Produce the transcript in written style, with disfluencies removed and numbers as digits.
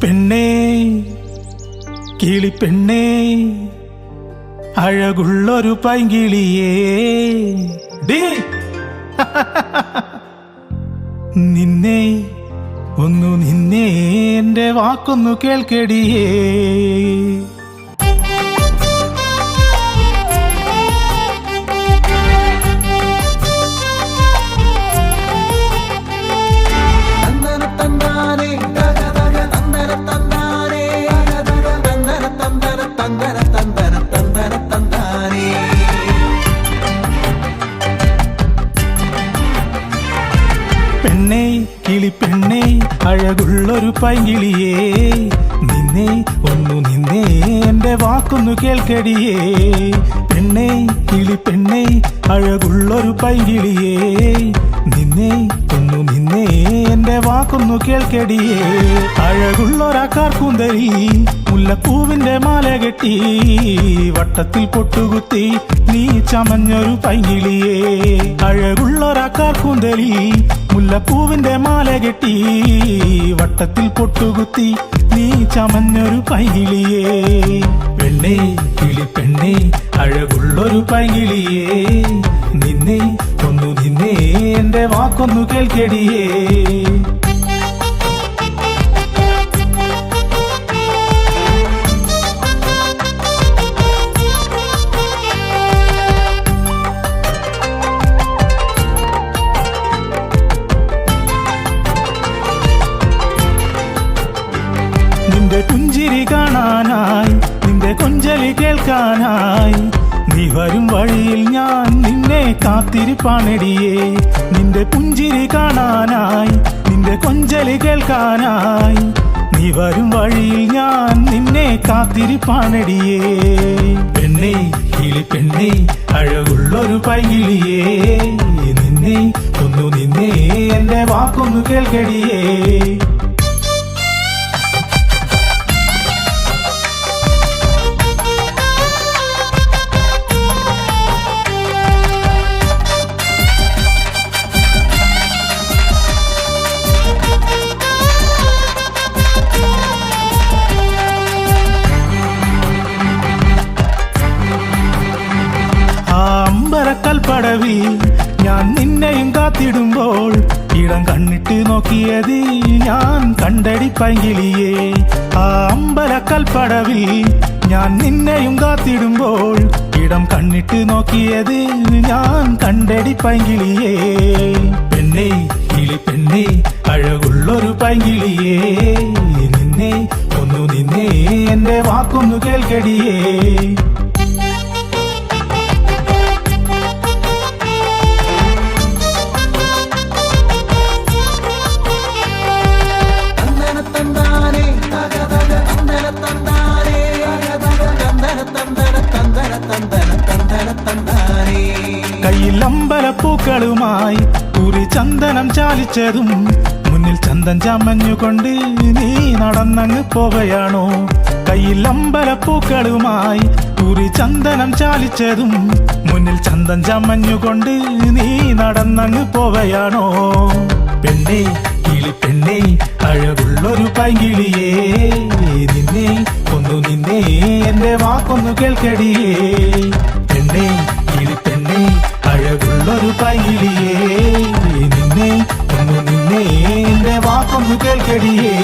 പെണ്ണേ കിളിപ്പെണ്ണേ അഴകുള്ളൊരു പൈങ്കിളിയേ നിന്നെ എന്റെ വാക്കൊന്നു കേൾക്കടിയേ. പെണ്ണേ കിളിപ്പെണ്ണേ അഴകുള്ളൊരു പൈങ്കിളിയേ നിന്നെ എന്റെ വാക്കൊന്നു കേൾക്കടിയേ. പെണ്ണേ കിളിപ്പെണ്ണേ അഴകുള്ളൊരു പൈങ്കിളിയേ നിന്നെ എന്റെ വാക്കൊന്നു കേൾക്കടിയേ. അഴകുള്ളൊരാക്കാർക്കൂന്തരി മുല്ലപ്പൂവിന്റെ മാല കെട്ടി വട്ടത്തിൽ പൊട്ടുകുത്തി നീ ചമഞ്ഞൊരു പൈങ്കിളിയേ. അഴകുള്ളൊരാക്കാർക്കൂന്തരി മുല്ലപ്പൂവിന്റെ മാല കെട്ടി വട്ടത്തിൽ പൊട്ടുകുത്തി നീ ചമഞ്ഞൊരു പൈങ്കിളിയേ. പെണ്ണേ കിളിപ്പെണ്ണേ അഴകുള്ളൊരു പൈങ്കിളിയേ നിന്നെ എന്റെ വാക്കൊന്നു കേൾക്കടിയേ. നിന്റെ പുഞ്ചിരി കാണാനായി നിന്റെ കൊഞ്ചലി കേൾക്കാനായി നീ വരും വഴിയിൽ ഞാൻ നിന്നെ കാത്തിരിപ്പാണെടിയേ. നിന്റെ പുഞ്ചിരി കാണാനായി നിന്റെ കൊഞ്ചലി കേൾക്കാനായി നീ വരും വഴിയിൽ ഞാൻ നിന്നെ കാത്തിരിപ്പാണെടിയേ. പെണ്ണേ കിളിപ്പെണ്ണേ അഴകുള്ളൊരു പൈങ്കിളിയേ നിന്നെ എന്റെ വാക്കൊന്നു കേൾക്കടിയേ. കൽപ്പടവിൽ ഞാൻ നിന്നെയും കാത്തിടുമ്പോൾ ഇടം കണ്ണിട്ട് നോക്കിയത് ഞാൻ കണ്ടടി പൈങ്കിളിയേ. ആ അമ്പലക്കൽപ്പടവിൽ ഞാൻ നിന്നെയും കാത്തിടുമ്പോൾ ഇടം കണ്ണിട്ട് നോക്കിയത് ഞാൻ കണ്ടടി പൈങ്കിളിയേ. പെണ്ണേ കിളിപ്പെണ്ണേ അഴകുള്ളൊരു പൈങ്കിളിയേ നിന്നെ എന്റെ വാക്കൊന്നു കേൾക്കടിയേ. കയ്യിൽ അമ്പലപ്പൂക്കളുമായി കുറി ചന്ദനം ചാലിച്ചതും മുന്നിൽ ചന്ദൻ ചമഞ്ഞുകൊണ്ട് നീ നടന്നങ്ങ് പോവുകയാണോ. കയ്യിൽ അമ്പലപ്പൂക്കളുമായി കുറി ചന്ദനം ചാലിച്ചതും മുന്നിൽ ചന്ദൻ ചമഞ്ഞുകൊണ്ട് നീ നടന്നങ്ങ് പോവുകയാണോ. പെണ്ണേ കിളിപ്പെണ്ണേ അഴകുള്ളൊരു പൈങ്കിളിയേ നിന്നെ എന്റെ വാക്കൊന്നു കേൾക്കടിയേ. പെണ്ണേ കിളിപ്പെണ്ണേ അഴകുള്ളൊരു പൈങ്കിളിയേ നിന്നെ എന്റെ വാക്കൊന്നു കേൾക്കടിയേ.